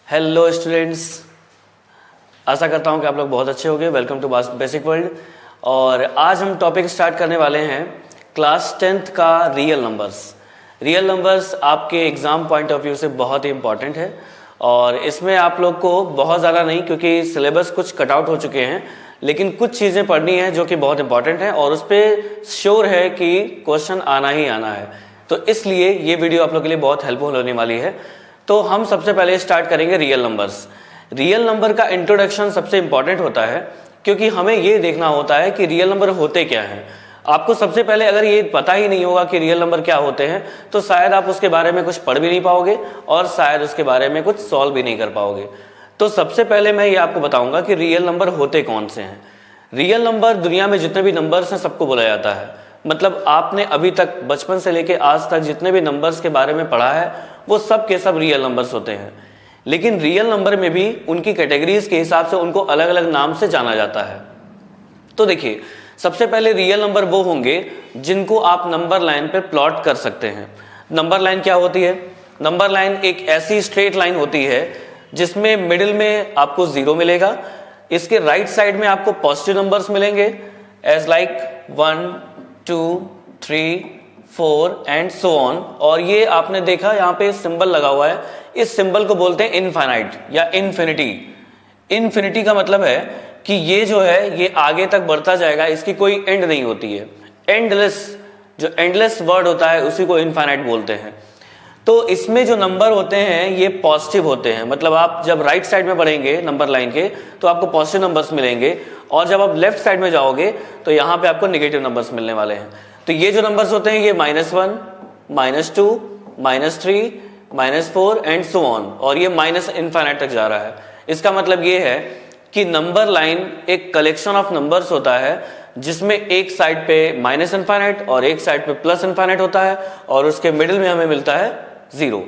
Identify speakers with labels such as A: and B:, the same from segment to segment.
A: Hello students, आशा करता हूँ कि आप लोग बहुत अच्छे होंगे। Welcome to basic world. और आज हम टॉपिक स्टार्ट करने वाले हैं क्लास 10th का रियल नंबर्स। रियल नंबर्स आपके एग्ज़ाम पॉइंट ऑफ व्यू से बहुत ही इंपॉर्टेंट है और इसमें आप लोग को बहुत ज़्यादा नहीं, क्योंकि सिलेबस कुछ कट आउट हो चुके हैं, लेकिन कुछ चीज़ें पढ़नी है जो कि बहुत इंपॉर्टेंट है और उस पर श्योर है कि क्वेश्चन आना ही आना है। तो इसलिए ये वीडियो आप लोग के लिए बहुत हेल्पफुल होने वाली है। तो हम सबसे पहले स्टार्ट करेंगे रियल नंबर्स। रियल नंबर का इंट्रोडक्शन सबसे इंपॉर्टेंट होता है, क्योंकि हमें ये देखना होता है कि रियल नंबर होते क्या हैं। आपको सबसे पहले अगर ये पता ही नहीं होगा कि रियल नंबर क्या होते हैं तो शायद आप उसके बारे में कुछ पढ़ भी नहीं पाओगे और शायद उसके बारे में कुछ सॉल्व भी नहीं कर पाओगे। तो सबसे पहले मैं ये आपको बताऊंगा कि रियल नंबर होते कौन से हैं। रियल नंबर दुनिया में जितने भी नंबर्स हैं सबको बोला जाता है। मतलब आपने अभी तक बचपन से लेके आज तक जितने भी नंबर्स के बारे में पढ़ा है वो सब के सब रियल नंबर्स होते हैं। लेकिन रियल नंबर में भी उनकी कैटेगरीज के हिसाब से उनको अलग अलग नाम से जाना जाता है। तो देखिए, सबसे पहले रियल नंबर वो होंगे जिनको आप नंबर लाइन पे प्लॉट कर सकते हैं। नंबर लाइन क्या होती है? नंबर लाइन एक ऐसी स्ट्रेट लाइन होती है जिसमें मिडिल में आपको 0 मिलेगा, इसके राइट साइड में आपको पॉजिटिव नंबर्स मिलेंगे as like 1 2 3 4 and so on. और ये आपने देखा यहाँ पे सिंबल लगा हुआ है, इस सिंबल को बोलते हैं इनफाइनाइट या इन्फिनिटी। इन्फिनिटी का मतलब है कि ये जो है ये आगे तक बढ़ता जाएगा, इसकी कोई एंड नहीं होती है। एंडलेस, जो एंडलेस वर्ड होता है उसी को इनफाइनाइट बोलते हैं। तो इसमें जो नंबर होते हैं ये पॉजिटिव होते हैं। मतलब आप जब राइट साइड में बढ़ेंगे नंबर लाइन के तो आपको पॉजिटिव नंबर्स मिलेंगे, और जब आप लेफ्ट साइड में जाओगे तो यहाँ पे आपको नेगेटिव नंबर्स मिलने वाले हैं। तो ये जो नंबर्स होते हैं ये -1, -2, -3, -4 एंड सो ऑन, और ये माइनस इनफाइनाइट तक जा रहा है। इसका मतलब ये है कि नंबर लाइन एक कलेक्शन ऑफ नंबर्स होता है जिसमें एक साइड पे माइनस इनफाइनाइट और एक साइड पे प्लस इनफाइनाइट होता है और उसके मिडिल में हमें मिलता है 0।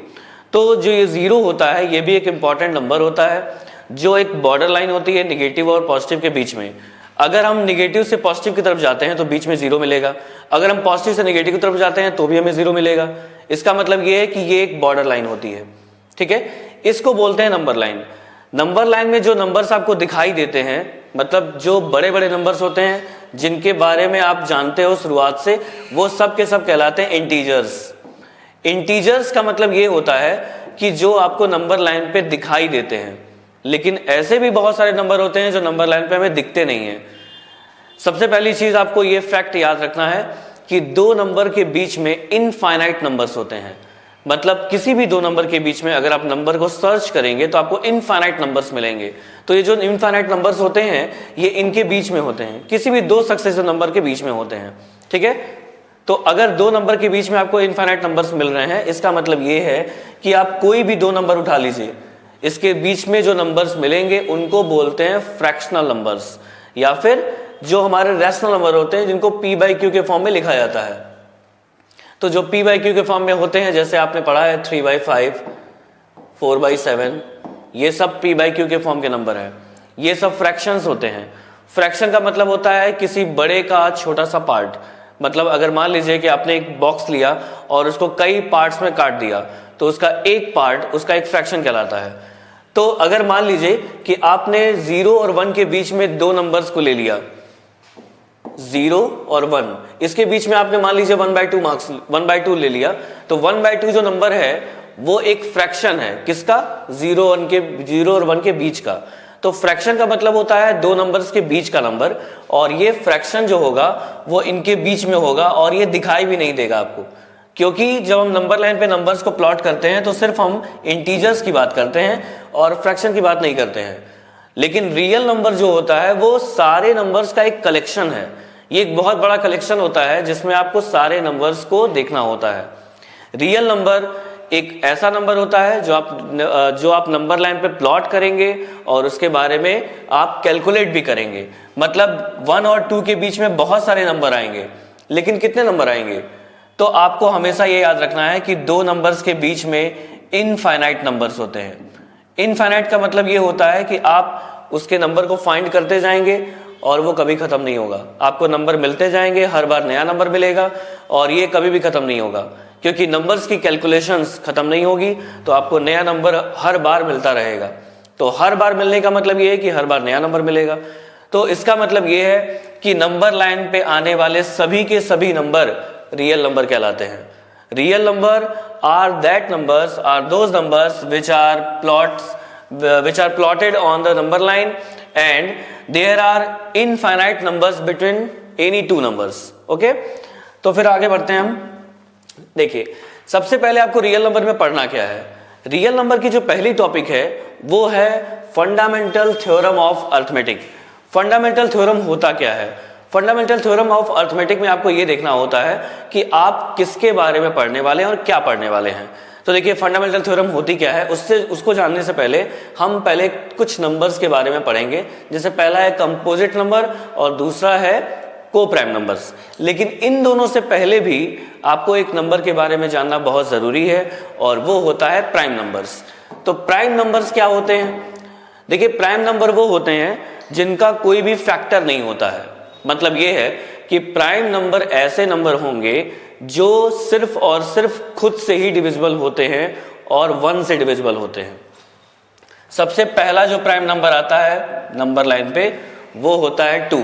A: तो जो ये 0 होता है ये भी एक इंपॉर्टेंट नंबर होता है, जो एक बॉर्डर लाइन होती है नेगेटिव और पॉजिटिव के बीच में। अगर हम नेगेटिव से पॉजिटिव की तरफ जाते हैं तो बीच में 0 मिलेगा, अगर हम पॉजिटिव से नेगेटिव की तरफ जाते हैं तो भी हमें 0 मिलेगा। इसका मतलब ये है कि ये एक बॉर्डर लाइन होती है, ठीक है। इसको बोलते हैं नंबर लाइन। नंबर लाइन में जो नंबर्स आपको दिखाई देते हैं, मतलब जो बड़े बड़े नंबर्स होते हैं जिनके बारे में आप जानते हो शुरुआत से, वो सब के सब कहलाते हैं इंटीजर्स। इंटीजर्स का मतलब ये होता है कि जो आपको नंबर लाइन पे दिखाई देते हैं, लेकिन ऐसे भी बहुत सारे नंबर होते हैं जो नंबर लाइन पे हमें दिखते नहीं है। सबसे पहली चीज आपको ये फैक्ट याद रखना है कि दो नंबर के बीच में इनफाइनाइट नंबर्स होते हैं। मतलब किसी भी दो नंबर के बीच में अगर आप नंबर को सर्च करेंगे तो आपको इनफाइनाइट नंबर्स मिलेंगे। तो ये जो इनफाइनाइट नंबर्स होते हैं ये इनके बीच में होते हैं, किसी भी दो सक्सेसिव नंबर के बीच में होते हैं, ठीक है। तो अगर दो नंबर के बीच में आपको इनफाइनाइट नंबर्स मिल रहे हैं, इसका मतलब ये है कि आप कोई भी दो नंबर उठा लीजिए, इसके बीच में जो नंबर्स मिलेंगे उनको बोलते हैं फ्रैक्शनल नंबर्स, या फिर जो हमारे रैशनल नंबर होते हैं जिनको p/q के फॉर्म में लिखा जाता है। तो जो p/q के फॉर्म में होते हैं, जैसे आपने पढ़ा है 3/5, 4/7, ये सब p/q के फॉर्म के नंबर है। ये सब फ्रैक्शंस होते हैं। फ्रैक्शन का मतलब होता है किसी बड़े का छोटा सा पार्ट। मतलब अगर मान लीजिए कि आपने एक बॉक्स लिया और उसको कई पार्ट्स में काट दिया तो उसका एक पार्ट उसका एक फ्रैक्शन कहलाता है। तो अगर मान लीजिए कि आपने 0 और 1 के बीच में दो नंबर्स को ले लिया, 0 और 1, इसके बीच में आपने मान लीजिए 1/2 ले लिया, तो 1/2 जो नंबर है वो एक फ्रैक्शन है। किसका? 0 और 1 के बीच का। तो फ्रैक्शन का मतलब होता है दो नंबर्स के बीच का नंबर, और ये फ्रैक्शन जो होगा वो इनके बीच में होगा और ये दिखाई भी नहीं देगा आपको, क्योंकि जब हम नंबर लाइन पे नंबर्स को प्लॉट करते हैं तो सिर्फ हम इंटीजर्स की बात करते हैं और फ्रैक्शन की बात नहीं करते हैं। लेकिन रियल नंबर जो होता है वो सारे नंबर्स का एक कलेक्शन है। ये एक बहुत बड़ा कलेक्शन होता है जिसमें आपको सारे नंबर्स को देखना होता है। रियल नंबर एक ऐसा नंबर होता है जो आप नंबर लाइन पे प्लॉट करेंगे और उसके बारे में आप कैलकुलेट भी करेंगे। मतलब 1 और 2 के बीच में बहुत सारे नंबर आएंगे, लेकिन कितने नंबर आएंगे? तो आपको हमेशा ये याद रखना है कि दो नंबर्स के बीच में इनफाइनाइट नंबर्स होते हैं। इनफाइनाइट का मतलब ये होता है कि आप उसके नंबर को फाइंड करते जाएंगे और वो कभी खत्म नहीं होगा। आपको नंबर मिलते जाएंगे, हर बार नया नंबर मिलेगा और ये कभी भी खत्म नहीं होगा। क्योंकि नंबर्स की कैलकुलेशंस खत्म नहीं होगी, तो आपको नया नंबर हर बार मिलता रहेगा। तो हर बार मिलने का मतलब ये है कि हर बार नया नंबर मिलेगा। तो इसका मतलब ये है कि नंबर लाइन पे आने वाले सभी के सभी नंबर रियल नंबर कहलाते हैं। Real number are that numbers, are those numbers which are plotted on the number line and there are infinite numbers between any two numbers। Okay, तो फिर आगे बढ़ते हैं हम। देखिए, सबसे पहले आपको रियल नंबर में पढ़ना क्या है। रियल नंबर की जो पहली टॉपिक है वो है fundamental theorem of arithmetic. Fundamental theorem होता क्या है? फंडामेंटल थ्योरम ऑफ अर्थमेटिक में आपको ये देखना होता है कि आप किसके बारे में पढ़ने वाले हैं और क्या पढ़ने वाले हैं। तो देखिए, फंडामेंटल थ्योरम होती क्या है, उसको जानने से पहले हम पहले कुछ नंबर्स के बारे में पढ़ेंगे। जैसे पहला है कंपोजिट नंबर और दूसरा है को प्राइम नंबर्स। लेकिन इन दोनों से पहले भी आपको एक नंबर के बारे में जानना बहुत जरूरी है और वो होता है प्राइम नंबर्स। तो प्राइम नंबर्स क्या होते हैं? देखिए, प्राइम नंबर वो होते हैं जिनका कोई भी फैक्टर नहीं होता है। मतलब ये है कि प्राइम नंबर ऐसे नंबर होंगे जो सिर्फ और सिर्फ खुद से ही डिविजिबल होते हैं और 1 से डिविजिबल होते हैं। सबसे पहला जो प्राइम नंबर आता है नंबर लाइन पे वो होता है 2,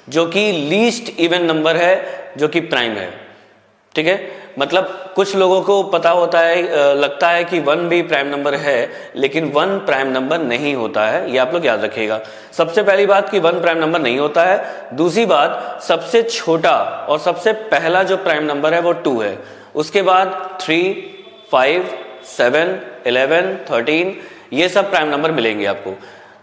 A: जो कि लीस्ट इवन नंबर है, जो कि प्राइम है। ठीक है, मतलब कुछ लोगों को पता होता है, लगता है कि 1 भी प्राइम नंबर है, लेकिन 1 प्राइम नंबर नहीं होता है। ये आप लोग याद रखिएगा। सबसे पहली बात कि 1 प्राइम नंबर नहीं होता है। दूसरी बात, सबसे छोटा और सबसे पहला जो प्राइम नंबर है वो 2 है। उसके बाद 3, 5, 7, 11, 13 ये सब प्राइम नंबर मिलेंगे आपको।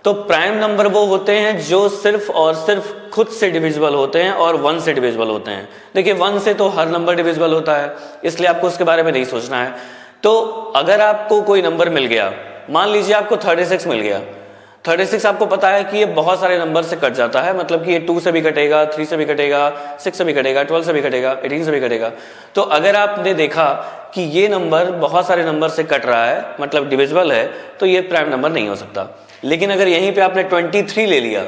A: तो प्राइम नंबर वो होते हैं जो सिर्फ और सिर्फ खुद से डिविजिबल होते हैं और 1 से डिविजिबल होते हैं। देखिए, 1 से तो हर नंबर डिविजिबल होता है, इसलिए आपको उसके बारे में नहीं सोचना है। तो अगर आपको कोई नंबर मिल गया, मान लीजिए आपको 36 मिल गया। 36 आपको पता है कि ये बहुत सारे नंबर से कट जाता है, मतलब कि ये 2 से भी कटेगा, 3 से भी कटेगा, 6 से भी कटेगा, 12 से भी कटेगा, 18 से भी कटेगा। तो अगर आपने देखा कि ये नंबर बहुत सारे नंबर से कट रहा है, मतलब डिविजिबल है, तो ये प्राइम नंबर नहीं हो सकता। लेकिन अगर यहीं पे आपने 23 ले लिया,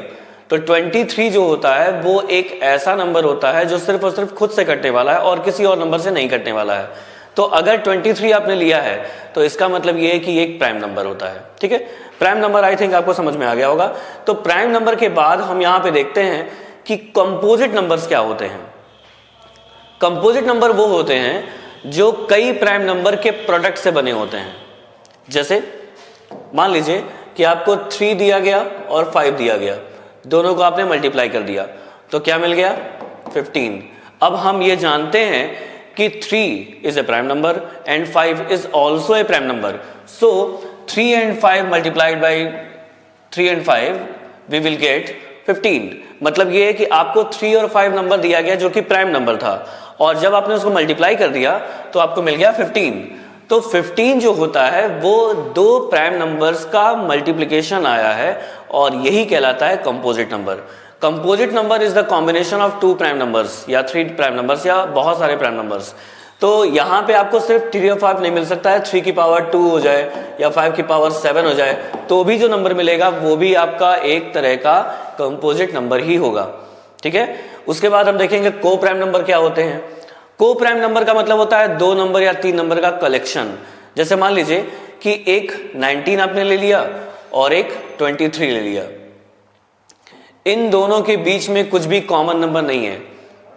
A: तो 23 जो होता है वो एक ऐसा नंबर होता है जो सिर्फ और सिर्फ खुद से कटने वाला है और किसी और नंबर से नहीं कटने वाला है। तो अगर 23 आपने लिया है तो इसका मतलब ये है कि ये एक प्राइम नंबर होता है। ठीक है, प्राइम नंबर आई थिंक आपको समझ में आ गया होगा। तो प्राइम नंबर के बाद हम यहां पे देखते हैं कि कंपोजिट नंबर्स क्या होते हैं। कंपोजिट नंबर वो होते हैं जो कई प्राइम नंबर के प्रोडक्ट से बने होते हैं। जैसे मान लीजिए कि आपको 3 दिया गया और 5 दिया गया, दोनों को आपने मल्टीप्लाई कर दिया, तो क्या मिल गया? 15। अब हम ये जानते हैं कि 3 is a prime number and 5 is also a prime number. So 3 and 5 multiplied by 3 and 5 we will get 15। मतलब ये है कि आपको 3 और 5 नंबर दिया गया जो कि प्राइम नंबर था, और जब आपने उसको मल्टीप्लाई कर दिया तो आपको मिल गया 15। तो 15 जो होता है वो 2 प्राइम नंबर्स का मल्टीप्लिकेशन आया है और यही कहलाता है composite number. Composite number is the combination of 2 prime numbers या 3 प्राइम नंबर्स या बहुत सारे प्राइम नंबर्स। तो यहां पे आपको सिर्फ 3 और 5 नहीं मिल सकता है, 3 की पावर 2 हो जाए या 5 की पावर 7 हो जाए, तो भी जो नंबर मिलेगा वो भी आपका एक तरह का कंपोजिट नंबर ही होगा। ठीक है, उसके बाद हम देखेंगे को प्राइम नंबर क्या होते हैं। को प्राइम नंबर का मतलब होता है 2 नंबर या 3 नंबर का कलेक्शन। जैसे मान लीजिए कि एक 19 आपने ले लिया और एक 23 ले लिया, इन दोनों के बीच में कुछ भी कॉमन नंबर नहीं है,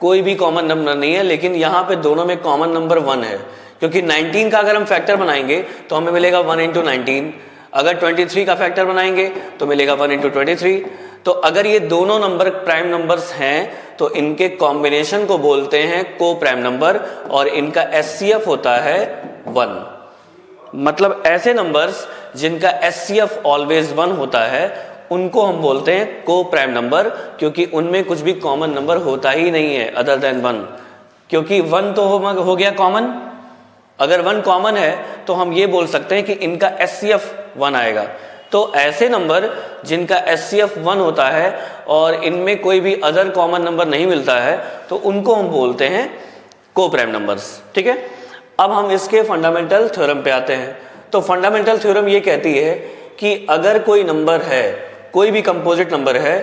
A: कोई भी कॉमन नंबर नहीं है, लेकिन यहां पे दोनों में कॉमन नंबर 1 है, क्योंकि 19 का अगर हम फैक्टर बनाएंगे तो हमें मिलेगा 1 into 19। अगर 23 का फैक्टर बनाएंगे तो मिलेगा 1 into 23। तो अगर ये दोनों नंबर प्राइम नंबर्स हैं तो इनके कॉम्बिनेशन को बोलते हैं को प्राइम नंबर, और इनका एचसीएफ होता है 1। मतलब ऐसे नंबर्स जिनका एचसीएफ ऑलवेज 1 होता है उनको हम बोलते हैं को प्राइम नंबर, क्योंकि उनमें कुछ भी कॉमन नंबर होता ही नहीं है अदर देन 1, क्योंकि 1 तो हो गया कॉमन। अगर 1 कॉमन है तो हम ये बोल सकते हैं कि इनका एचसीएफ 1 आएगा। तो ऐसे नंबर जिनका एचसीएफ 1 होता है और इनमें कोई भी अदर कॉमन नंबर नहीं मिलता है तो उनको हम बोलते हैं को प्राइम नंबर्स। ठीक है, अब हम इसके फंडामेंटल थ्योरम पे आते हैं। तो फंडामेंटल थ्योरम ये कहती है कि अगर कोई नंबर है, कोई भी कंपोजिट नंबर है,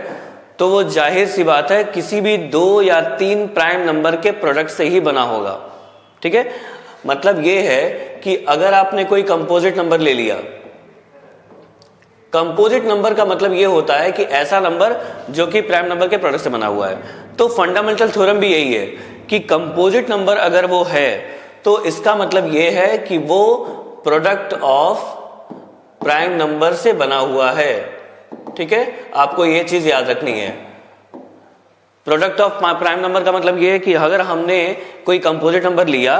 A: तो वो जाहिर सी बात है किसी भी 2 या 3 प्राइम नंबर के प्रोडक्ट से ही बना होगा। ठीक है, मतलब ये है कि अगर आपने कोई कंपोजिट नंबर ले लिया, कंपोजिट नंबर का मतलब ये होता है कि ऐसा नंबर जो कि प्राइम नंबर के प्रोडक्ट से बना हुआ है। तो फंडामेंटल थ्योरम भी यही है कि कंपोजिट नंबर अगर वो है तो इसका मतलब ये है कि वो प्रोडक्ट ऑफ प्राइम नंबर से बना हुआ है। ठीक है, आपको ये चीज याद रखनी है। प्रोडक्ट ऑफ प्राइम नंबर का मतलब ये है कि अगर हमने कोई कंपोजिट नंबर लिया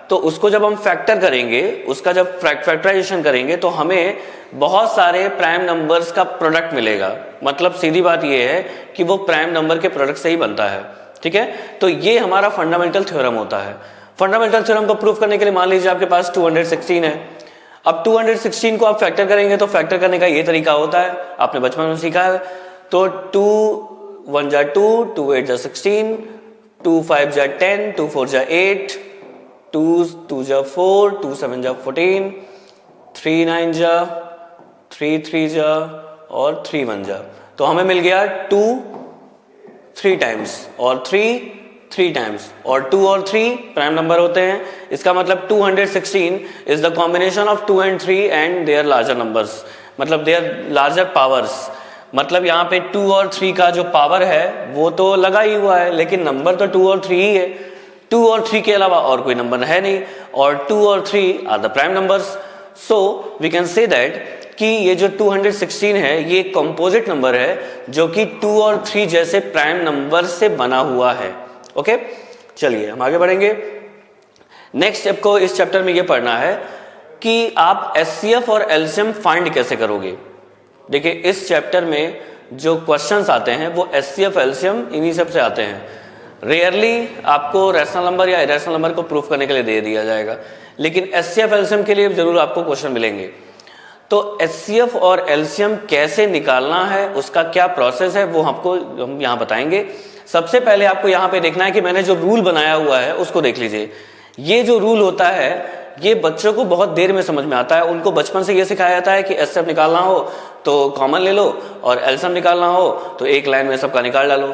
A: तो उसको जब हम फैक्टर करेंगे, उसका जब फैक्टराइजेशन करेंगे तो हमें बहुत सारे प्राइम नंबर्स का प्रोडक्ट मिलेगा। मतलब सीधी बात ये है कि वो प्राइम नंबर के प्रोडक्ट से ही बनता है। ठीक है, तो ये हमारा फंडामेंटल थ्योरम होता है। फंडामेंटल थ्योरम को प्रूफ करने के लिए मान लीजिए आपके पास 216 है। अब 216 को आप फैक्टर करेंगे तो फैक्टर करने का ये तरीका होता है, आपने बचपन में सीखा है। तो 2 1 जा 2, 2 8 जा 16, 2 5 जा 10, 2 4 जा 8, 2 2 जा 4, 2 7 जा 14, 3 9 जा, 3 3 जा और 3 1 जा। तो हमें मिल गया 2 3 टाइम्स और 3 3 टाइम्स, और 2 और 3 प्राइम नंबर होते हैं। इसका मतलब 216 is the combination of 2 and 3 and their larger numbers, मतलब देयर लार्जर पावर्स। मतलब यहाँ पे 2 और 3 का जो पावर है वो तो लगा ही हुआ है, लेकिन नंबर तो 2 और 3 ही है। 2 और 3 के अलावा और कोई नंबर है नहीं, और 2 और 3 are the prime numbers. So we can say that कि ये जो 216 है ये कंपोजिट नंबर है जो कि 2 और 3 जैसे प्राइम नंबर से बना हुआ है। ओके, चलिए हम आगे बढ़ेंगे। नेक्स्ट स्टेप को इस चैप्टर में ये पढ़ना है कि आप एचसीएफ और एलसीएम फाइंड कैसे करोगे। देखिए, इस चैप्टर में जो क्वेश्चंस आते हैं वो एचसीएफ एलसीएम इन्हीं सब से आते हैं। रेयरली आपको रैशनल नंबर या इरेशनल नंबर को प्रूफ करने के लिए दे दिया जाएगा, लेकिन एचसीएफ एलसीएम के लिए जरूर आपको क्वेश्चन मिलेंगे। तो एचसीएफ और एलसीएम कैसे निकालना है, उसका क्या प्रोसेस है, वो हम यहाँ बताएंगे। सबसे पहले आपको यहाँ पे देखना है कि मैंने जो रूल बनाया हुआ है उसको देख लीजिए। ये जो रूल होता है ये बच्चों को बहुत देर में समझ में आता है। उनको बचपन से ये सिखाया जाता है कि एचसीएफ निकालना हो तो कॉमन ले लो और एलसीएम निकालना हो तो एक लाइन में सबका निकाल डालो,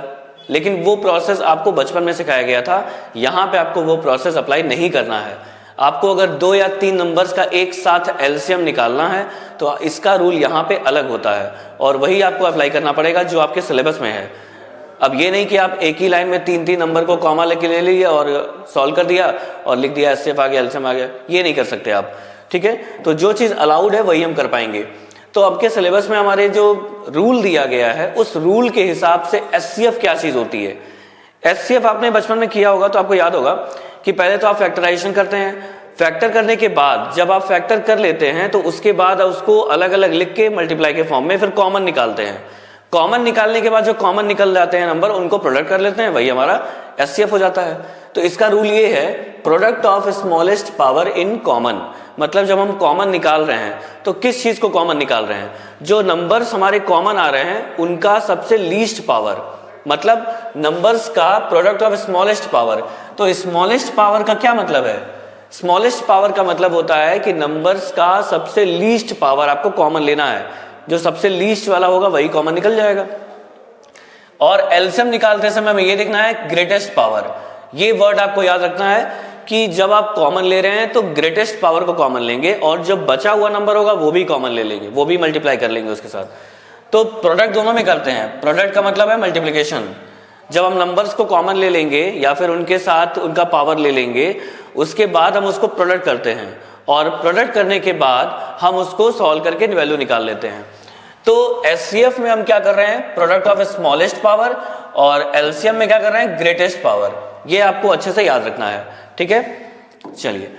A: लेकिन वो प्रोसेस आपको बचपन में सिखाया गया था। यहाँ पे आपको वो प्रोसेस अप्लाई नहीं करना है। आपको अगर 2 या 3 नंबर्स का एक साथ एलसीएम निकालना है तो इसका रूल यहाँ पे अलग होता है और वही आपको अप्लाई करना पड़ेगा जो आपके सिलेबस में है। अब ये नहीं कि आप एक ही लाइन में 3 नंबर को कॉमा लेके ले लिया और सॉल्व कर दिया और लिख दिया एचसीएफ आ गया एलसीएम आ गया, ये नहीं कर सकते आप। ठीक है, तो जो चीज अलाउड है वही हम कर पाएंगे। तो अब के सिलेबस में हमारे जो रूल दिया गया है उस रूल के हिसाब से एचसीएफ क्या चीज होती है। एचसीएफ आपने बचपन में किया होगा तो आपको याद होगा कि पहले तो आप फैक्टराइजेशन करते हैं। फैक्टर करने के बाद जब आप फैक्टर कर लेते हैं तो उसके बाद उसको अलग अलग लिख के मल्टीप्लाई के फॉर्म में फिर कॉमन निकालते हैं। कॉमन निकालने के बाद जो कॉमन निकल जाते हैं नंबर उनको प्रोडक्ट कर लेते हैं, वही हमारा एचसीएफ हो जाता है। तो इसका रूल ये है, product of smallest power in common. मतलब जब हम कॉमन निकाल रहे हैं तो किस चीज को कॉमन निकाल रहे हैं, जो नंबर्स हमारे कॉमन आ रहे हैं उनका सबसे लीस्ट पावर, मतलब नंबर्स का प्रोडक्ट ऑफ स्मॉलेस्ट पावर। तो स्मॉलेस्ट पावर का क्या मतलब है? स्मॉलेस्ट पावर का मतलब होता है कि नंबर्स का सबसे लीस्ट पावर आपको कॉमन लेना है, जो सबसे लीस्ट वाला होगा वही कॉमन निकल जाएगा। और एलसीएम निकालते समय हमें ये देखना है ग्रेटेस्ट पावर। ये वर्ड आपको याद रखना है कि जब आप कॉमन ले रहे हैं तो ग्रेटेस्ट पावर को कॉमन लेंगे और जो बचा हुआ नंबर होगा वो भी कॉमन ले लेंगे, वो भी मल्टीप्लाई कर लेंगे उसके साथ। तो प्रोडक्ट दोनों में करते हैं। प्रोडक्ट का मतलब है मल्टीप्लिकेशन। जब हम नंबर्स को कॉमन ले लेंगे या फिर उनके साथ उनका पावर ले लेंगे, उसके बाद हम उसको प्रोडक्ट करते हैं और प्रोडक्ट करने के बाद हम उसको सॉल्व करके वैल्यू निकाल लेते हैं। तो एचसीएफ में हम क्या कर रहे हैं, प्रोडक्ट ऑफ स्मॉलेस्ट पावर, और एलसीएम में क्या कर रहे हैं, ग्रेटेस्ट पावर। ये आपको अच्छे से याद रखना है, ठीक है। चलिए,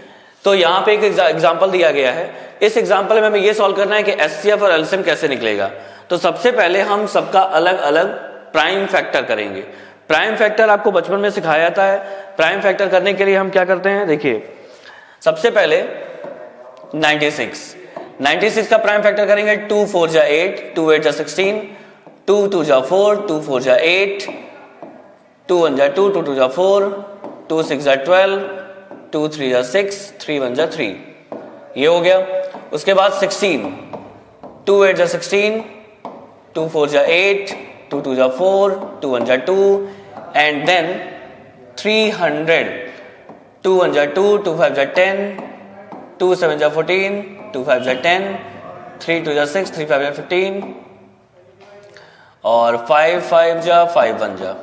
A: तो यहाँ पे एक एग्जांपल दिया गया है। इस एग्जांपल में हमें ये सॉल्व करना है कि एचसीएफ और एलसीएम कैसे निकलेगा। तो सबसे पहले हम सबका अलग अलग प्राइम फैक्टर करेंगे। प्राइम फैक्टर आपको बचपन में सिखाया जाता है। प्राइम फैक्टर करने के लिए हम क्या करते हैं, देखिए सबसे पहले 96 का प्राइम फैक्टर करेंगे। 2 4 जा 8, 2 8 जा 16, 2 2 जा 4, 2 4 जा 8, 2 1 जा 2, 2 2 जा 4, 2 6 जा 12, 2 3 जा 6, 3 1 जा 3। ये हो गया। उसके बाद 16, 2 8 जा 16, 2 4 जा 8, 2 2 जा 4, 2 1 जा 2, एंड देन 300। 2 1 जा 2, 2 5 जा 10, 2 7 जा 14, 2 5 जा 10, 3 2 जा 6, 3 5 जा 15 और 5 5 जा 5 1 जा।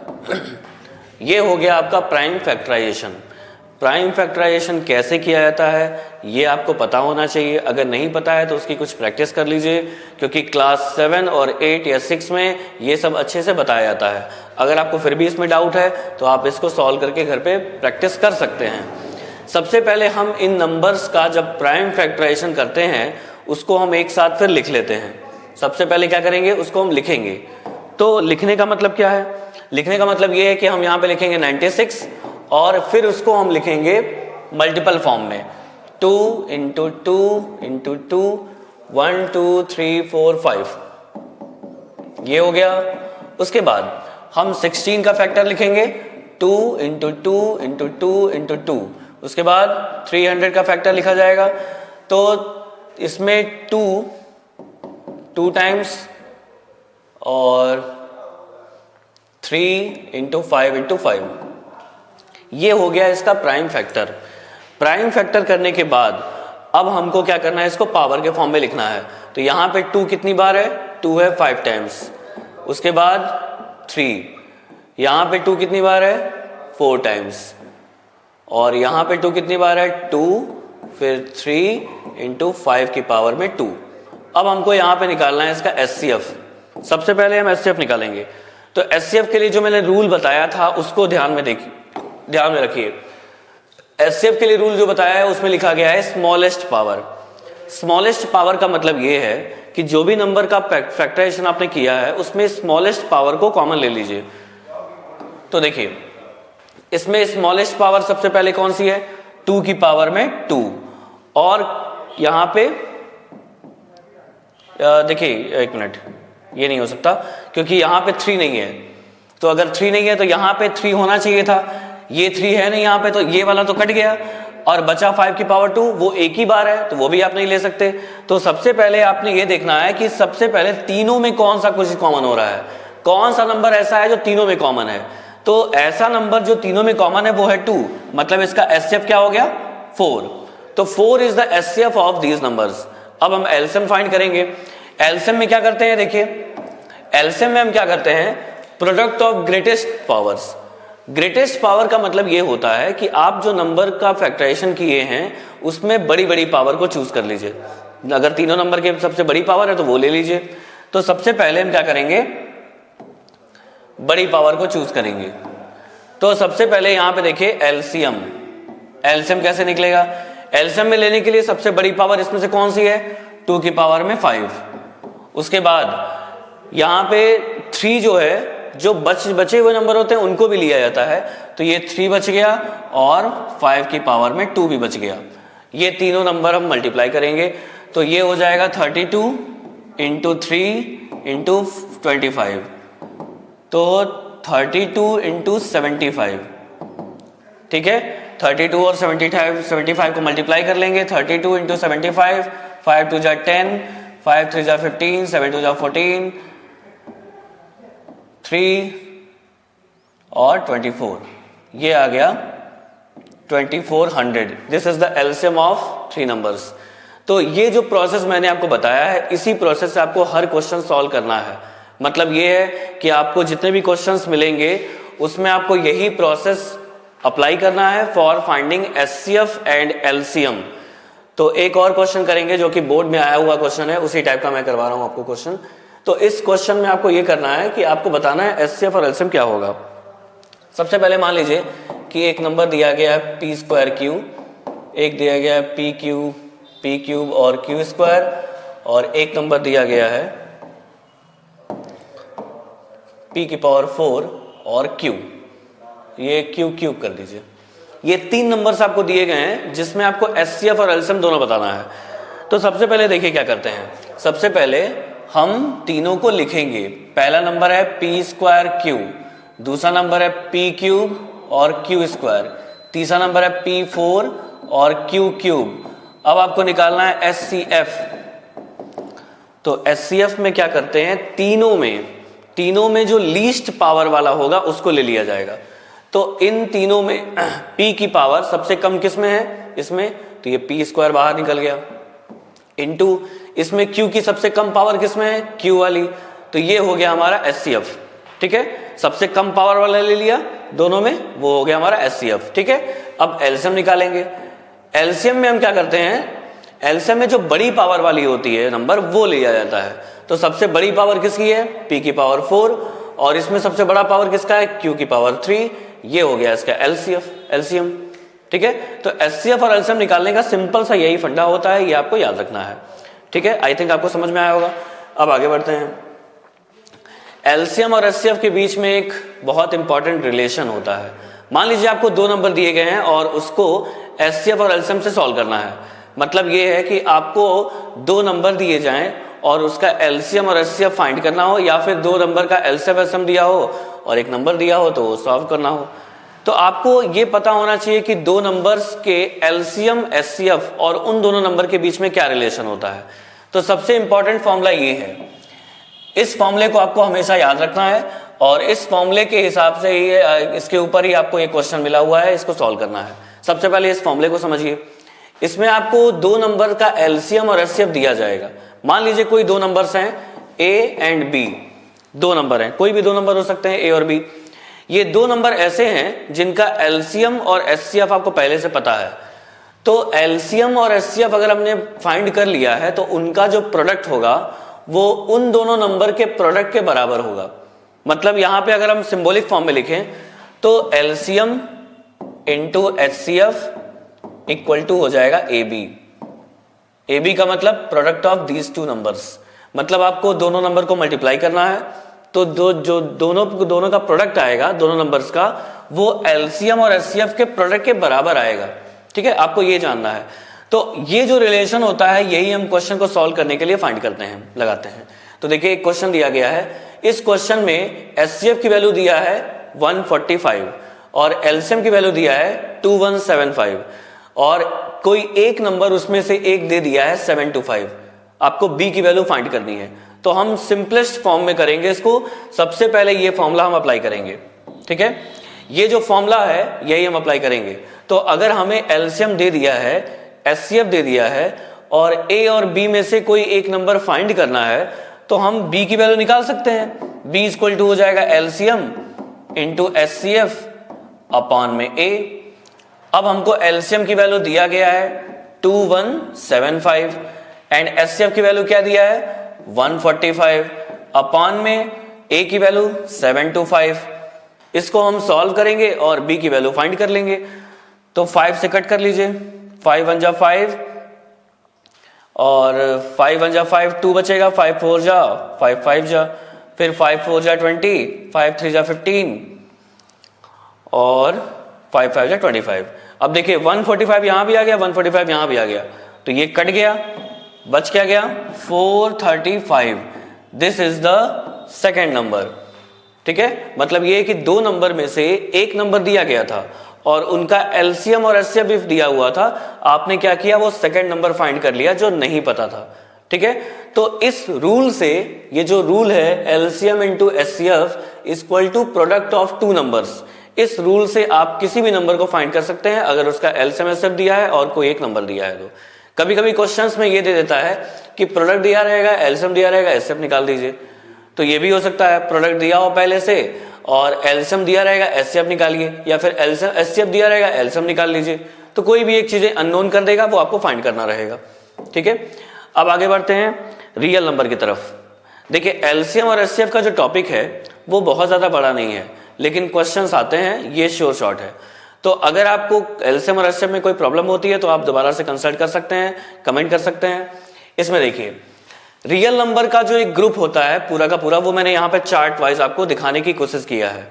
A: ये हो गया आपका प्राइम फैक्टराइजेशन। प्राइम फैक्टराइजेशन कैसे किया जाता है ये आपको पता होना चाहिए। अगर नहीं पता है तो उसकी कुछ प्रैक्टिस कर लीजिए, क्योंकि क्लास 7 और 8 या 6 में ये सब अच्छे से बताया जाता है। अगर आपको फिर भी इसमें डाउट है तो आप इसको सॉल्व करके घर पे प्रैक्टिस कर सकते हैं। सबसे पहले हम इन नंबर्स का जब प्राइम फैक्टराइजेशन करते हैं उसको हम एक साथ फिर लिख लेते हैं। सबसे पहले क्या करेंगे, उसको हम लिखेंगे। तो लिखने का मतलब क्या है? लिखने का मतलब ये है कि हम यहाँ पे लिखेंगे 96 और फिर उसको हम लिखेंगे मल्टीपल फॉर्म में 2 इंटू 2 इंटू 2 1 2 3 4 5। ये हो गया। उसके बाद हम 16 का फैक्टर लिखेंगे 2 इंटू 2 इंटू 2 इंटू 2। उसके बाद 300 का फैक्टर लिखा जाएगा। तो इसमें 2 टाइम्स और 3 इंटू 5 इंटू 5। ये हो गया इसका प्राइम फैक्टर। प्राइम फैक्टर करने के बाद अब हमको क्या करना है, इसको पावर के फॉर्म में लिखना है। तो यहां पे 2 कितनी बार है? 2 है 5 टाइम्स। उसके बाद 3, यहां पे 2 कितनी बार है? 4 टाइम्स। और यहां पे 2 कितनी बार है? 2, फिर 3 इंटू 5 की पावर में 2। अब हमको यहां पे निकालना है इसका एचसीएफ। सबसे पहले हम एचसीएफ निकालेंगे। तो एचसीएफ के लिए जो मैंने रूल बताया था उसको ध्यान में रखिए। एचसीएफ के लिए रूल जो बताया है उसमें लिखा गया है स्मॉलेस्ट पावर। स्मॉलेस्ट पावर का मतलब ये है कि जो भी नंबर का फैक्टराइजेशन आपने किया है उसमें स्मॉलेस्ट पावर को कॉमन ले लीजिए। तो देखिए इसमें स्मॉलेस्ट पावर सबसे पहले कौन सी है? 2 की पावर में 2। और यहां पे देखिए, एक मिनट, ये नहीं हो सकता क्योंकि यहां पे 3 नहीं है। तो अगर 3 नहीं है तो यहां पे 3 होना चाहिए था। ये 3 है नहीं यहां पे, तो ये वाला तो कट गया और बचा 5 की पावर 2। वो एक ही बार है तो वो भी आप नहीं ले सकते। तो सबसे पहले आपने ये देखना है कि सबसे पहले तीनों में कौन सा कुछ कॉमन हो रहा है, कौन सा नंबर ऐसा है जो तीनों में कॉमन है। तो ऐसा नंबर जो तीनों में कॉमन है वो है 2, मतलब इसका एचसीएफ क्या हो गया? 4। तो 4 is the HCF of these numbers. अब हम एलसीएम फाइंड करेंगे। एलसीएम में क्या करते हैं? देखिए एलसीएम में हम क्या करते हैं? Product of greatest powers. Greatest power का मतलब ये होता है कि आप जो नंबर का फैक्टराइजेशन किए हैं उसमें बड़ी बड़ी पावर को चूज कर लीजिए। अगर तीनों नंबर की सबसे बड़ी पावर है तो वो ले लीजिए। तो सबसे पहले हम क्या करेंगे? बड़ी पावर को चूज करेंगे। तो सबसे पहले यहां पे देखिए एलसीएम। एलसीएम कैसे निकलेगा? एलसीएम में लेने के लिए सबसे बड़ी पावर इसमें से कौन सी है? 2 की पावर में 5। उसके बाद यहां पे 3 जो है, जो बचे हुए नंबर होते हैं उनको भी लिया जाता है। तो ये 3 बच गया और 5 की पावर में 2 भी बच गया। ये तीनों नंबर हम मल्टीप्लाई करेंगे तो ये हो जाएगा 32 इंटू 3 इंटू 25। तो 32 इंटू 75। ठीक है, 32 और 75 को मल्टीप्लाई कर लेंगे। 32 इंटू 75, 5 2 जा 10, 5 3 जा 15, 7 2 जा 14, 3 और 24। ये आ गया 2400। This is the LCM of 3 numbers. तो ये जो प्रोसेस मैंने आपको बताया है इसी प्रोसेस से आपको हर क्वेश्चन सॉल्व करना है। मतलब ये है कि आपको जितने भी क्वेश्चंस मिलेंगे उसमें आपको यही प्रोसेस अप्लाई करना है for finding HCF and LCM. तो एक और क्वेश्चन करेंगे जो कि बोर्ड में आया हुआ क्वेश्चन है, उसी टाइप का मैं करवा रहा हूं आपको क्वेश्चन। तो इस क्वेश्चन में आपको ये करना है कि आपको बताना है एचसीएफ और एलसीएम क्या होगा। सबसे पहले मान लीजिए कि एक नंबर दिया गया है p²q, एक दिया गया है p³ और q², और एक नंबर दिया गया है p⁴ और q। ये q³ कर दीजिए। ये 3 नंबर्स आपको दिए गए हैं जिसमें आपको एचसीएफ और एलसीएम दोनों बताना है। तो सबसे पहले देखिए क्या करते हैं। सबसे पहले हम तीनों को लिखेंगे। पहला नंबर है p²q, दूसरा नंबर है p³ और q², तीसरा नंबर है p4 और q³। अब आपको निकालना है एचसीएफ। तो एचसीएफ में क्या करते हैं? तीनों में जो लीस्ट पावर वाला होगा उसको ले लिया जाएगा। तो तो इन तीनों में p की पावर सबसे कम किस में है, इसमें, तो ये p स्क्वायर बाहर निकल गया, इनटू इसमें q की सबसे कम पावर किस में है, q वाली, तो ये हो गया हमारा HCF। ठीक है, सबसे कम पावर वाला ले लिया दोनों में, वो हो गया हमारा HCF। ठीक है, अब एलसीएम निकालेंगे। एलसीएम में हम क्या करते हैं, एलसीएम में जो बड़ी पावर वाली होती है नंबर वो लिया जाता है। तो सबसे बड़ी पावर किसकी है, p की पावर 4, और इसमें सबसे बड़ा पावर किसका है, q की पावर 3। ये हो गया इसका एलसीएम। ठीक है, तो HCF और एलसीएम निकालने का सिंपल सा यही फंडा होता है, ये आपको याद रखना है। ठीक है, आई थिंक आपको समझ में आया होगा। अब आगे बढ़ते हैं। एलसीएम और HCF के बीच में एक बहुत इंपॉर्टेंट रिलेशन होता है। मान लीजिए आपको दो नंबर दिए गए हैं और उसको HCF और एलसीएम से सॉल्व करना है। मतलब ये है कि आपको दो नंबर दिए जाएं और उसका एलसीएम और HCF फाइंड करना हो, या फिर दो नंबर का एलसीएम एलसीएम दिया हो और एक नंबर दिया हो तो वो सॉल्व करना हो। तो आपको ये पता होना चाहिए कि दो नंबर्स के एलसीएम HCF और उन दोनों नंबर के बीच में क्या रिलेशन होता है। तो सबसे इंपॉर्टेंट फॉर्मूला ये है, इस फॉर्मूले को आपको हमेशा याद रखना है और इस फॉर्मूले के हिसाब से ही, इसके ऊपर ही आपको एक क्वेश्चन मिला हुआ है, इसको सॉल्व करना है। सबसे पहले इस फॉर्मूले को समझिए। इसमें आपको दो नंबर का एलसीएम और HCF दिया जाएगा। मान लीजिए कोई दो नंबर्स हैं A एंड B, दो नंबर हैं, कोई भी दो नंबर हो सकते हैं A और B। ये दो नंबर ऐसे हैं जिनका एलसीएम और HCF आपको पहले से पता है। तो एलसीएम और HCF अगर हमने फाइंड कर लिया है तो उनका जो प्रोडक्ट होगा वो उन दोनों नंबर के प्रोडक्ट के बराबर होगा। मतलब यहां पे अगर हम सिंबॉलिक फॉर्म में लिखें तो LCM into HCF equal to हो जाएगा AB। AB का मतलब product of these two numbers. मतलब आपको दोनों नंबर को मल्टीप्लाई करना है तो जो दोनों का प्रोडक्ट आएगा दोनों नंबर्स का, वो एलसीएम और HCF के प्रोडक्ट के बराबर आएगा। ठीक है, आपको ये जानना है। तो ये जो रिलेशन होता है यही हम क्वेश्चन को सॉल्व करने के लिए फाइंड करते हैं, लगाते हैं। तो देखिए एक क्वेश्चन दिया गया है, इस क्वेश्चन में HCF की वैल्यू दिया है 145 और एलसीएम की वैल्यू दिया है 2175 और कोई एक नंबर उसमें से एक दे दिया है 725। आपको B की वैल्यू फाइंड करनी है। तो हम सिंपलेस्ट फॉर्म में करेंगे इसको। सबसे पहले ये फॉर्मूला हम अप्लाई करेंगे। ठीक है, ये जो फॉर्मूला है यही हम अप्लाई करेंगे। तो अगर हमें एलसीएम दे दिया है, HCF दे दिया है और A और B में से कोई एक नंबर फाइंड करना है तो हम B की वैल्यू निकाल सकते हैं। B इक्वल टू हो जाएगा एलसीएम इंटू HCF अपॉन में A। अब हमको एलसीएम की वैल्यू दिया गया है 2175 एंड HCF की वैल्यू क्या दिया है 145 अपॉन में A की वैल्यू 725। इसको हम सॉल्व करेंगे और B की वैल्यू फाइंड कर लेंगे। तो 5 से कट कर लीजिए, 5 1 जा 5 और 5 1 जा 5, 2 बचेगा, 5 4 जा 5 5 जा, फिर 5 4 जा 20, 5 3 जा 15 और 5 5 जा 25। अब देखिए 145 यहां भी आ गया, 145 यहां भी आ गया, तो ये कट गया, बच क्या गया 435। This is the second number. ठीक है, मतलब ये कि दो नंबर में से एक नंबर दिया गया था और उनका एलसीएम और HCF भी दिया हुआ था। आपने क्या किया, वो सेकंड नंबर फाइंड कर लिया जो नहीं पता था। ठीक है, तो इस रूल से, ये जो रूल है LCM into HCF equal to product of two numbers, इस रूल से आप किसी भी नंबर को फाइंड कर सकते हैं अगर उसका एलसीएम HCF दिया है और कोई एक नंबर दिया है। तो कभी कभी क्वेश्चंस में ये दे देता है कि प्रोडक्ट दिया रहेगा, एलसीएम दिया रहेगा, HCF निकाल दीजिए। तो ये भी हो सकता है, प्रोडक्ट दिया हो पहले से और एलसीएम दिया रहेगा, HCF निकालिए, या फिर एलसीएम HCF दिया रहेगा, एलसीएम निकाल लीजिए। तो कोई भी एक चीजें अननोन कर देगा, वो आपको फाइंड करना रहेगा। ठीक है, अब आगे बढ़ते हैं रियल नंबर की तरफ। देखिए एलसीएम और HCF का जो टॉपिक है वो बहुत ज्यादा बड़ा नहीं है, लेकिन क्वेश्चंस आते हैं, ये श्योर शॉट है। तो अगर आपको एलसीएम और HCF में कोई प्रॉब्लम होती है तो आप दोबारा से कंसल्ट कर सकते हैं, कमेंट कर सकते हैं। इसमें देखिए रियल नंबर का जो एक ग्रुप होता है पूरा का पूरा, वो मैंने यहाँ पे चार्ट वाइज आपको दिखाने की कोशिश किया है।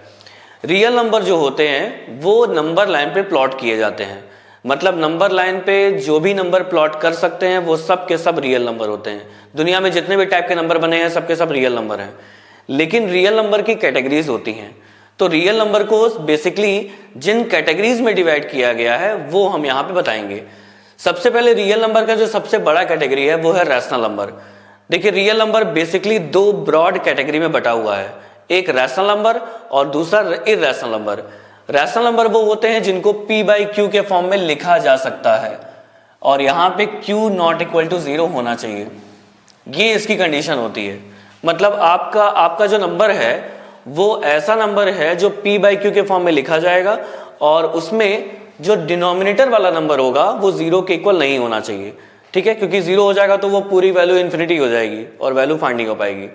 A: रियल नंबर जो होते हैं वो नंबर लाइन पे प्लॉट किए जाते हैं। मतलब नंबर लाइन पे जो भी नंबर प्लॉट कर सकते हैं वो सब के सब रियल नंबर होते हैं। दुनिया में जितने भी टाइप के नंबर बने हैं सबके सब रियल नंबर हैं। लेकिन रियल नंबर की कैटेगरीज होती हैं। तो रियल नंबर को बेसिकली जिन कैटेगरीज में डिवाइड किया गया है वो हम यहाँ पे बताएंगे। सबसे पहले रियल नंबर का जो सबसे बड़ा कैटेगरी है वो है रैशनल नंबर। देखिए रियल नंबर बेसिकली दो ब्रॉड कैटेगरी में बटा हुआ है, एक रैशनल नंबर और दूसरा इरैशनल नंबर। रैशनल नंबर वो होते हैं जिनको p बाई क्यू के फॉर्म में लिखा जा सकता है और यहां पे q नॉट इक्वल टू 0 होना चाहिए, ये इसकी कंडीशन होती है। मतलब आपका जो नंबर है वो ऐसा नंबर है जो p बाई क्यू के फॉर्म में लिखा जाएगा और उसमें जो डिनोमिनेटर वाला नंबर होगा वो 0 के इक्वल नहीं होना चाहिए, ठीक है, क्योंकि 0 हो जाएगा तो वो पूरी वैल्यू इन्फिनिटी हो जाएगी और वैल्यू फाइंड नहीं हो पाएगी।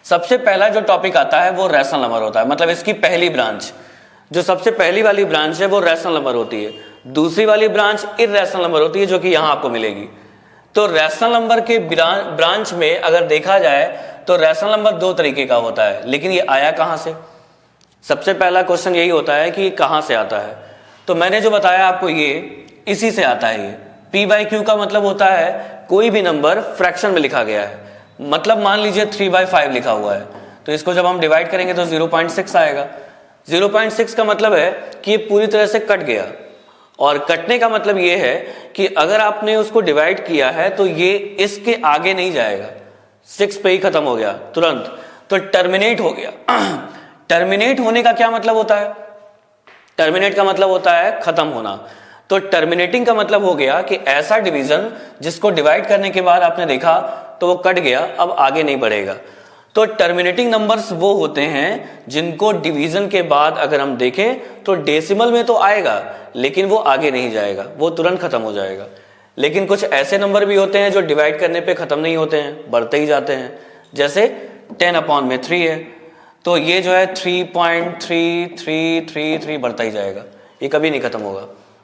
A: सबसे पहला जो टॉपिक आता है वो रैशनल नंबर होता है, मतलब इसकी पहली ब्रांच, जो सबसे पहली वाली ब्रांच है वो रैशनल नंबर होती है। दूसरी वाली ब्रांच इर्रेशनल नंबर होती है जो कि यहां आपको मिलेगी। तो रैशनल नंबर के ब्रांच में अगर देखा जाए तो रैशनल नंबर दो तरीके का होता है, लेकिन ये आया कहां से? सबसे पहला क्वेश्चन यही होता है कि कहां से आता है। तो मैंने जो बताया आपको ये इसी से आता है। ये p बाई क्यू का मतलब होता है कोई भी नंबर फ्रैक्शन में लिखा गया है। मतलब मान लीजिए 3/5 लिखा हुआ है तो इसको जब हम डिवाइड करेंगे तो 0.6 आएगा। 0.6 का मतलब है कि ये पूरी तरह से कट गया, और कटने का मतलब ये है कि अगर आपने उसको डिवाइड किया है तो ये इसके आगे नहीं जाएगा, 6 पे ही खत्म हो गया तुरंत, तो टर्मिनेट हो गया। टर्मिनेट होने का क्या मतलब होता है? टर्मिनेट का मतलब होता है खत्म होना। तो टर्मिनेटिंग का मतलब हो गया कि ऐसा डिवीजन जिसको डिवाइड करने के बाद आपने देखा तो वो कट गया, अब आगे नहीं बढ़ेगा। तो टर्मिनेटिंग नंबर्स वो होते हैं जिनको डिवीजन के बाद अगर हम देखें तो डेसिमल में तो आएगा लेकिन वो आगे नहीं जाएगा, वो तुरंत खत्म हो जाएगा। लेकिन कुछ ऐसे नंबर भी होते हैं जो डिवाइड करने पे खत्म नहीं होते हैं, बढ़ते ही जाते हैं। जैसे 10/3 है तो ये जो है 3.3333 बढ़ता ही जाएगा, ये कभी नहीं खत्म होगा।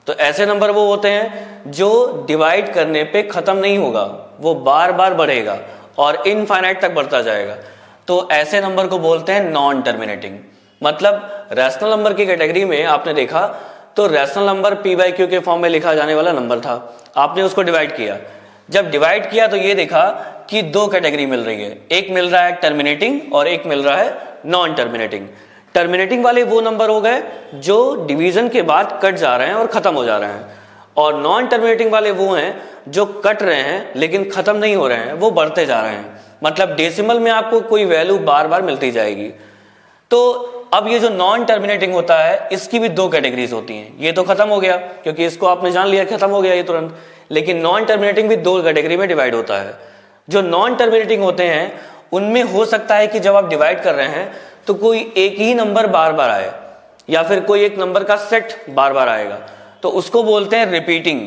A: तो ऐसे नंबर वो होते हैं जो डिवाइड करने पे खत्म नहीं होगा, वो बार बार बढ़ेगा और इनफाइनाइट तक बढ़ता जाएगा। तो ऐसे नंबर को बोलते हैं नॉन टर्मिनेटिंग। मतलब रैशनल नंबर की कैटेगरी में आपने देखा तो rational number p by Q के फॉर्म में लिखा जाने वाला नंबर था, आपने उसको डिवाइड किया। जब डिवाइड किया तो ये देखा कि दो कैटेगरी मिल रही है, एक मिल रहा है टर्मिनेटिंग और एक मिल रहा है नॉन टर्मिनेटिंग। टर्मिनेटिंग वाले वो नंबर हो गए जो डिवीजन के बाद कट जा रहे हैं और खत्म हो जा रहे हैं, और नॉन टर्मिनेटिंग वाले वो हैं जो कट रहे हैं लेकिन खत्म नहीं हो रहे हैं, वो बढ़ते जा रहे हैं। मतलब डेसिमल में आपको कोई वैल्यू बार बार मिलती जाएगी। तो अब ये जो नॉन टर्मिनेटिंग होता है इसकी भी दो कैटेगरीज होती हैं। ये तो खत्म हो गया क्योंकि इसको आपने जान लिया खत्म हो गया ये तुरंत, लेकिन नॉन टर्मिनेटिंग भी दो कैटेगरी में डिवाइड होता है। जो नॉन टर्मिनेटिंग होते हैं उनमें हो सकता है कि जब आप डिवाइड कर रहे हैं तो कोई एक ही नंबर बार बार आए या फिर कोई एक नंबर का सेट बार बार आएगा, तो उसको बोलते हैं रिपीटिंग।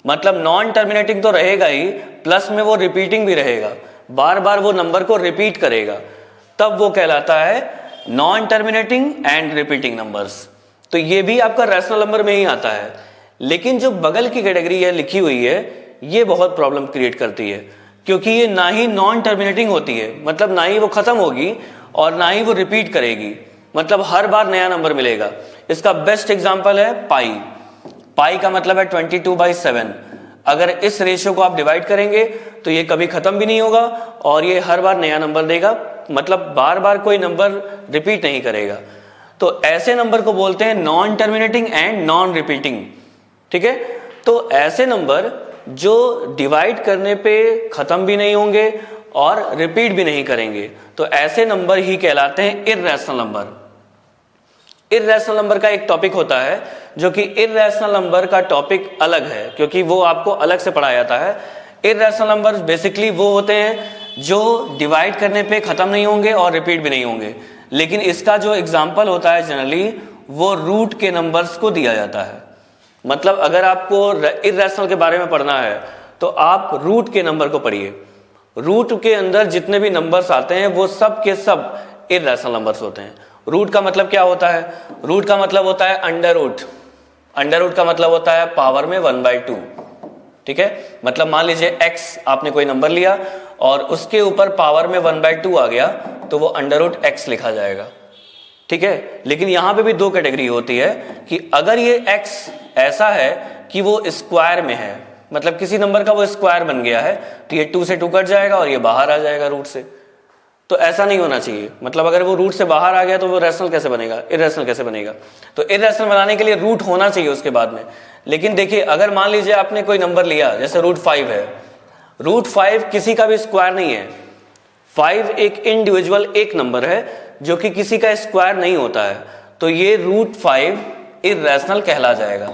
A: मतलब नॉन टर्मिनेटिंग तो रहेगा ही, प्लस में वो रिपीटिंग भी रहेगा, बार बार वो नंबर को रिपीट करेगा, तब वो कहलाता है non terminating and repeating numbers. तो ये भी आपका रैशनल नंबर में ही आता है। लेकिन जो बगल की कैटेगरी है लिखी हुई है ये बहुत प्रॉब्लम क्रिएट करती है, क्योंकि ये ना ही नॉन टर्मिनेटिंग होती है, मतलब ना ही वो खत्म होगी और ना ही वो रिपीट करेगी, मतलब हर बार नया नंबर मिलेगा। इसका बेस्ट एग्जांपल है पाई। पाई का मतलब है 22/7। अगर इस रेशियो को आप डिवाइड करेंगे तो ये कभी खत्म भी नहीं होगा और ये हर बार नया नंबर देगा, मतलब बार बार कोई नंबर रिपीट नहीं करेगा। तो ऐसे नंबर को बोलते हैं non terminating and non repeating, ठीक है। तो ऐसे नंबर जो डिवाइड करने पे खत्म भी नहीं होंगे और रिपीट भी नहीं करेंगे, तो ऐसे नंबर ही कहलाते हैं इर्रेशनल नंबर। इर्रेशनल नंबर का एक टॉपिक होता है जो कि इर्रेशनल नंबर का टॉपिक अलग है, क्योंकि वो आपको अलग से पढ़ाया जाता है। इर्रेशनल नंबर बेसिकली वो होते हैं जो डिवाइड करने पे खत्म नहीं होंगे और रिपीट भी नहीं होंगे, लेकिन इसका जो एग्जाम्पल होता है जनरली वो रूट के नंबर्स को दिया जाता है। मतलब अगर आपको इर्रेशनल के बारे में पढ़ना है तो आप रूट के नंबर को पढ़िए। रूट के अंदर जितने भी नंबर्स आते हैं वो सब के सब इर्रेशनल नंबर्स होते हैं। रूट का मतलब क्या होता है? रूट का मतलब होता है अंडर रूट। अंडर रूट का मतलब होता है पावर में 1/2, ठीक है। मतलब मान लीजिए x आपने कोई नंबर लिया और उसके ऊपर पावर में 1/2 आ गया तो वो अंडर रूट x लिखा जाएगा, ठीक है। लेकिन यहां पे भी दो कैटेगरी होती है कि अगर ये x ऐसा है कि वो स्क्वायर में है, मतलब किसी नंबर का वो स्क्वायर बन गया है, तो ये 2 से 2 कट जाएगा और ये बाहर आ जाएगा रूट से। तो ऐसा नहीं होना चाहिए। मतलब अगर वो रूट से बाहर आ गया तो वो रैशनल कैसे बनेगा, इर्रेशनल कैसे बनेगा? तो इर्रेशनल बनाने के लिए रूट होना चाहिए उसके बाद में। लेकिन देखिए अगर मान लीजिए आपने कोई नंबर लिया जैसे √5 है, √5 किसी का भी स्क्वायर नहीं है। 5 एक इंडिविजुअल एक नंबर है जो कि किसी का स्क्वायर नहीं होता है। तो ये √5 इर्रेशनल कहला जाएगा।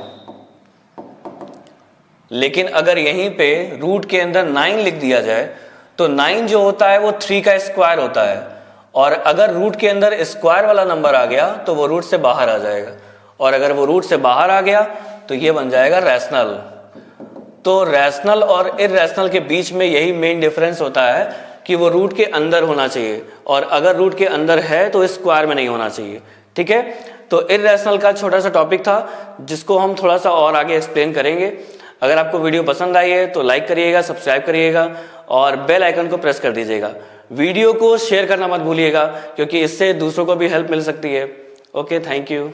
A: लेकिन अगर यहीं पे रूट के अंदर 9 लिख दिया जाए तो 9 जो होता है वो 3 का स्क्वायर होता है, और अगर रूट के अंदर स्क्वायर वाला नंबर आ गया तो वो रूट से बाहर आ जाएगा, और अगर वो रूट से बाहर आ गया तो ये बन जाएगा रैशनल। तो रैशनल और इर्रेशनल के बीच में यही मेन डिफरेंस होता है कि वो रूट के अंदर होना चाहिए, और अगर रूट के अंदर है तो स्क्वायर में नहीं होना चाहिए। ठीक है, तो इर्रेशनल का छोटा सा टॉपिक था जिसको हम थोड़ा सा और आगे एक्सप्लेन करेंगे। अगर आपको वीडियो पसंद आई है तो लाइक करिएगा, सब्सक्राइब करिएगा और बेल आइकन को प्रेस कर दीजिएगा। वीडियो को शेयर करना मत भूलिएगा क्योंकि इससे दूसरों को भी हेल्प मिल सकती है। Okay, thank you.